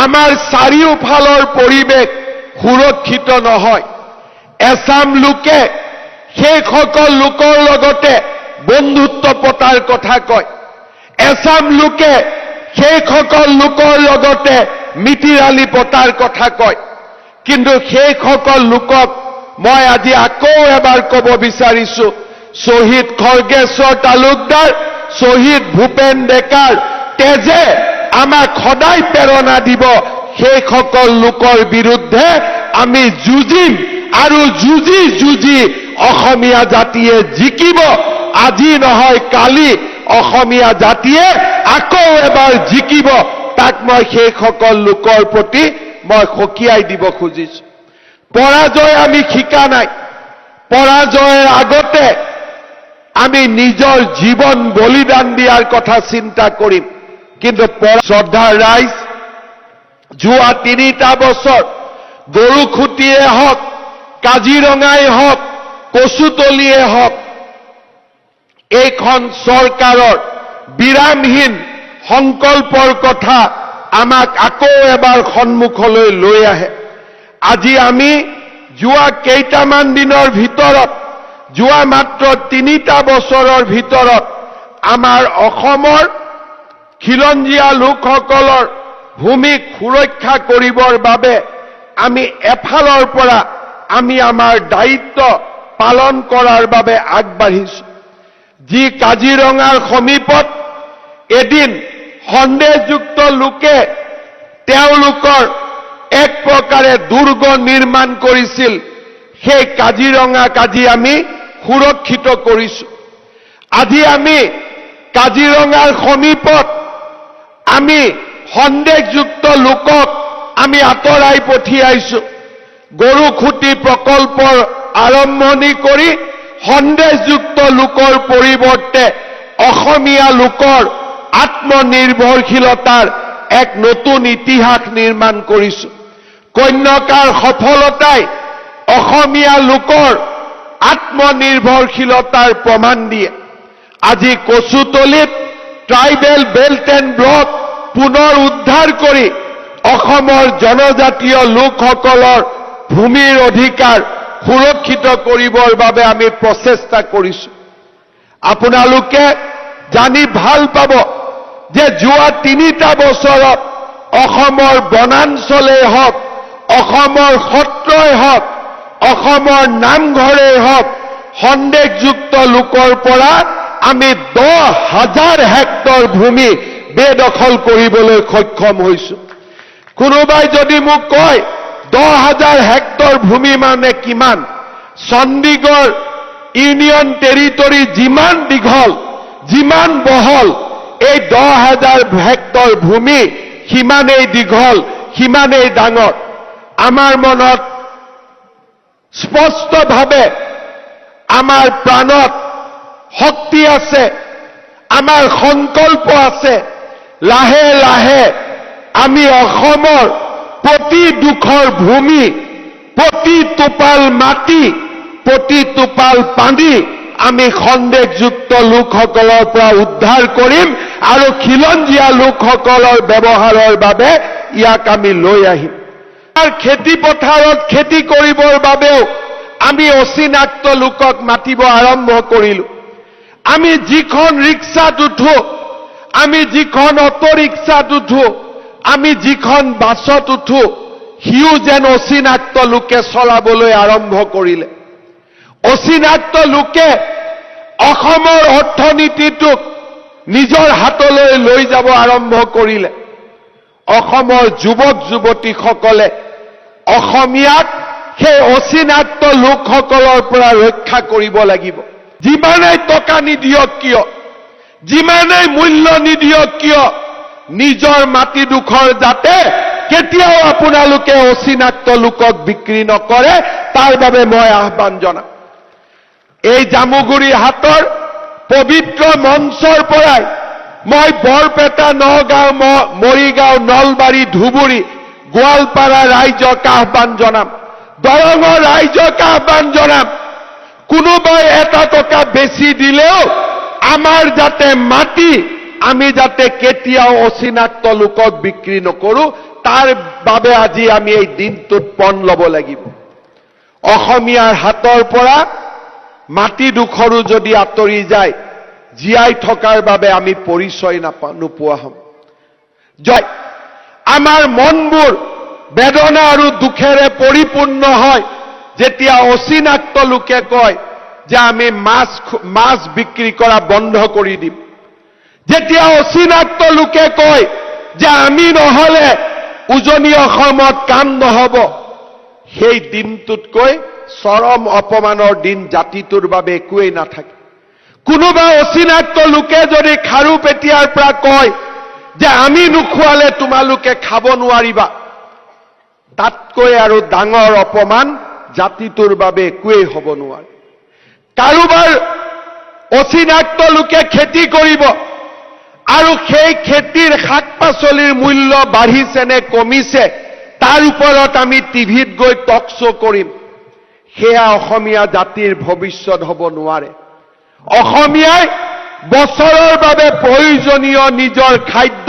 আমাৰ চাৰিওফালৰ পৰিৱেশ সুৰক্ষিত নহয়। এছাম লোকে সেইসকল লোকৰ লগতে বন্ধুত্ব পতাৰ কথা কয়। এছাম লোকে সেইসকল লোকৰ লগতে মিতিৰালি পতাৰ কথা কয়। কিন্তু সেইসকল লোকক মই আজি আকৌ এবাৰ ক'ব বিচাৰিছো, শ্বহীদ খৰ্গেশ্বৰ তালুকদাৰ, শ্বহীদ ভূপেন ডেকাৰ তেজে আমাক সদায় প্ৰেৰণা দিব। সেইসকল লোকৰ বিৰুদ্ধে আমি যুঁজিম আৰু যুঁজি যুঁজি অসমীয়া জাতিয়ে জিকিব। আজি নহয় কালি অসমীয়া জাতিয়ে আকৌ এবাৰ জিকিব। তাক মই সেইসকল লোকৰ প্ৰতি মই সকীয়াই দিব খুজিছো। পৰাজয় আমি শিকা নাই। পৰাজয়ৰ আগতে আমি নিজৰ জীৱন বলিদান দিয়াৰ কথা চিন্তা কৰিম। কিন্তু শ্ৰদ্ধাৰ ৰাইজ, যোৱা 3টা বছৰ গৰুখুটিয়ে হওক, কাজিৰঙাই হওক, কচুতলিয়ে হওক, এইখন চৰকাৰৰ বিৰামহীন সংকল্পৰ কথা আমাক আকৌ এবাৰ সন্মুখলৈ লৈ আহে। আজি আমি যোৱা কেইটামান দিনৰ ভিতৰত, যোৱা মাত্ৰ 3টা বছৰৰ ভিতৰত আমাৰ অসমৰ খিলঞ্জীয়া লোকসকলৰ ভূমিক সুৰক্ষা কৰিবৰ বাবে আমি এফালৰ পৰা আমি আমাৰ দায়িত্ব পালন কৰাৰ বাবে আগবাঢ়িছো। যি কাজিৰঙাৰ সমীপত এদিন সন্দেহযুক্ত লোকে তেওঁলোকৰ এক প্ৰকাৰে দুৰ্গ নিৰ্মাণ কৰিছিল, সেই কাজিৰঙাক আজি আমি সুৰক্ষিত কৰিছো। আজি আমি কাজিৰঙাৰ সমীপত আমি সন্দেহযুক্ত লোকক আমি আঁতৰাই পঠিয়াইছো। গৰুখুটি প্ৰকল্পৰ আৰম্ভণি কৰি সন্দেহযুক্ত লোকৰ পৰিৱৰ্তে অসমীয়া লোকৰ আত্মনিৰ্ভৰশীলতাৰ এক নতুন ইতিহাস নিৰ্মাণ কৰিছো। কন্যাকাৰ সফলতাই অসমীয়া লোকৰ আত্মনিৰ্ভৰশীলতাৰ প্ৰমাণ দিয়ে। আজি কচুতলিত ট্ৰাইবেল বেল্ট এণ্ড ব্লক পুনৰ উদ্ধাৰ কৰি অসমৰ জনজাতীয় লোকসকলৰ ভূমিৰ অধিকাৰ সুৰক্ষিত কৰিবৰ বাবে আমি প্ৰচেষ্টা কৰিছো। আপোনালোকে জানি ভাল পাব যে যোৱা 3টা বছৰত অসমৰ বনাঞ্চলেই হওক, অসমৰ সত্ৰই হওক, অসমৰ নামঘৰেই হওক, সন্দেহযুক্ত লোকৰ পৰা আমি 10,000 হেক্টৰ ভূমি বেদখল কৰিবলৈ সক্ষম হৈছো। কোনোবাই যদি মোক কয় 10,000 হেক্টৰ ভূমি মানে কিমান, চণ্ডীগড় ইউনিয়ন টেৰিটৰী যিমান দীঘল, যিমান বহল, এই 10,000 হেক্টৰ ভূমি সিমানেই দীঘল, সিমানেই ডাঙৰ। আমাৰ মনত স্পষ্টভাৱে আমাৰ প্ৰাণত শক্তি আছে, আমাৰ সংকল্প আছে। লাহে লাহে আমি অসমৰ প্ৰতি ডোখৰ ভূমি, প্ৰতি টোপাল মাটি, প্ৰতি টোপাল পানী আমি সন্দেহযুক্ত লোকসকলৰ পৰা উদ্ধাৰ কৰিম আৰু খিলঞ্জীয়া লোকসকলৰ ব্যৱহাৰৰ বাবে ইয়াক আমি লৈ আহিম। খেতি পথাৰত খেতি কৰিবৰ বাবেও আমি অচিনাক্ত লোকক মাতিব আৰম্ভ কৰিলো। আমি যিখন ৰিক্সাত উঠো, আমি যিখন অটো ৰিক্সাত উঠো, আমি যিখন বাছত উঠো, সিও যেন অচিনাক্ত লোকে চলাবলৈ আৰম্ভ কৰিলে। অচিনাক্ত লোকে অসমৰ অৰ্থনীতিটোক নিজৰ হাতলৈ লৈ যাব আৰম্ভ কৰিলে। অসমৰ যুৱক যুৱতীসকলে অসমীয়াক সেই অচিনাক্ত লোকসকলৰ পৰা ৰক্ষা কৰিব লাগিব। যিমানেই টকা নিদিয়ক কিয়, যিমানেই মূল্য নিদিয়ক কিয়, নিজৰ মাটিডোখৰ যাতে কেতিয়াও আপোনালোকে অচিনাক্ত লোকক বিক্ৰী নকৰে, তাৰ বাবে মই আহ্বান জনাম। এই জামুগুৰি হাটৰ পবিত্ৰ মঞ্চৰ পৰাই মই বৰপেটা, নগাঁও, মৰিগাঁও, নলবাৰী, ধুবুৰী, গোৱালপাৰা ৰাইজক আহ্বান জনাম, দৰঙৰ ৰাইজক আহ্বান জনাম, কোনোবাই 1 টকা বেছি দিলেও আমাৰ যাতে মাটি আমি যাতে কেতিয়াও অচিনাক্ত লোকক বিক্ৰী নকৰো, তাৰ বাবে আজি আমি এই দিনটোত পণ ল'ব লাগিব। অসমীয়াৰ হাতৰ পৰা মাটিডোখৰো যদি আঁতৰি যায়, জীয়াই থকাৰ বাবে আমি পৰিচয় নোপোৱা হ'ম। জয়। আমাৰ মনবোৰ বেদনা আৰু দুখেৰে পৰিপূৰ্ণ হয় যেতিয়া অচিনাক্ত লোকে কয় যে আমি মাছ বিক্ৰী কৰা বন্ধ কৰি দিম, যেতিয়া অচিনাক্ত লোকে কয় যে আমি নহলে উজনি অসমত কাম নহব, সেই দিনটোতকৈ চৰম অপমানৰ দিন জাতিটোৰ বাবে একোৱেই নাথাকে। কোনোবা অচিনাক্ত লোকে যদি খাৰুপেটীয়াৰ পৰা কয় যে আমি নোখোৱালে তোমালোকে খাব নোৱাৰিবা, তাতকৈ আৰু ডাঙৰ অপমান জাতিটোৰ বাবে একোৱেই হ'ব নোৱাৰে। কাৰোবাৰ অচিনাক্ত লোকে খেতি কৰিব আৰু সেই খেতিৰ শাক পাচলিৰ মূল্য বাঢ়িছে নে কমিছে তাৰ ওপৰত আমি টিভিত গৈ টক শ্ব' কৰিম, সেয়া অসমীয়া জাতিৰ ভৱিষ্যত হ'ব নোৱাৰে। অসমীয়াই বছৰৰ বাবে প্ৰয়োজনীয় নিজৰ খাদ্য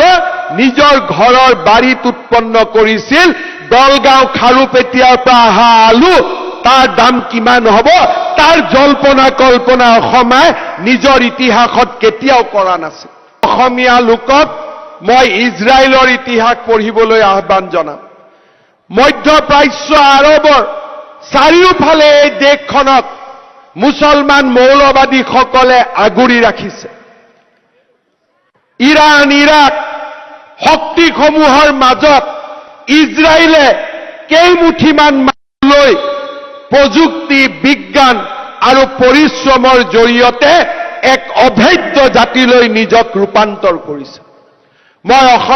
নিজৰ ঘৰৰ বাৰীত উৎপন্ন কৰিছিল। দলগাঁও খাৰুপেটীয়াৰ পৰা অহা আলু তাৰ দাম কিমান হ'ব তাৰ জল্পনা কল্পনা অসমে নিজৰ ইতিহাসত কেতিয়াও কৰা নাছিল। অসমীয়া লোকক মই ইজৰাইলৰ ইতিহাস পঢ়িবলৈ আহ্বান জনাম। মধ্যপ্ৰাচ্য আৰবৰ চাৰিওফালে এই দেশখনক মুছলমান মৌলবাদীসকলে আগুৰি ৰাখিছে। ইৰাণ, ইৰাক শক্তিসমূহৰ মাজত ইজৰাইলে কেইমুঠিমান মানুহ লৈ প্ৰযুক্তি, বিজ্ঞান আৰু পৰিশ্ৰমৰ জৰিয়তে এক অভেদ্য জাতিলৈ নিজক ৰূপান্তৰ কৰিছে। মই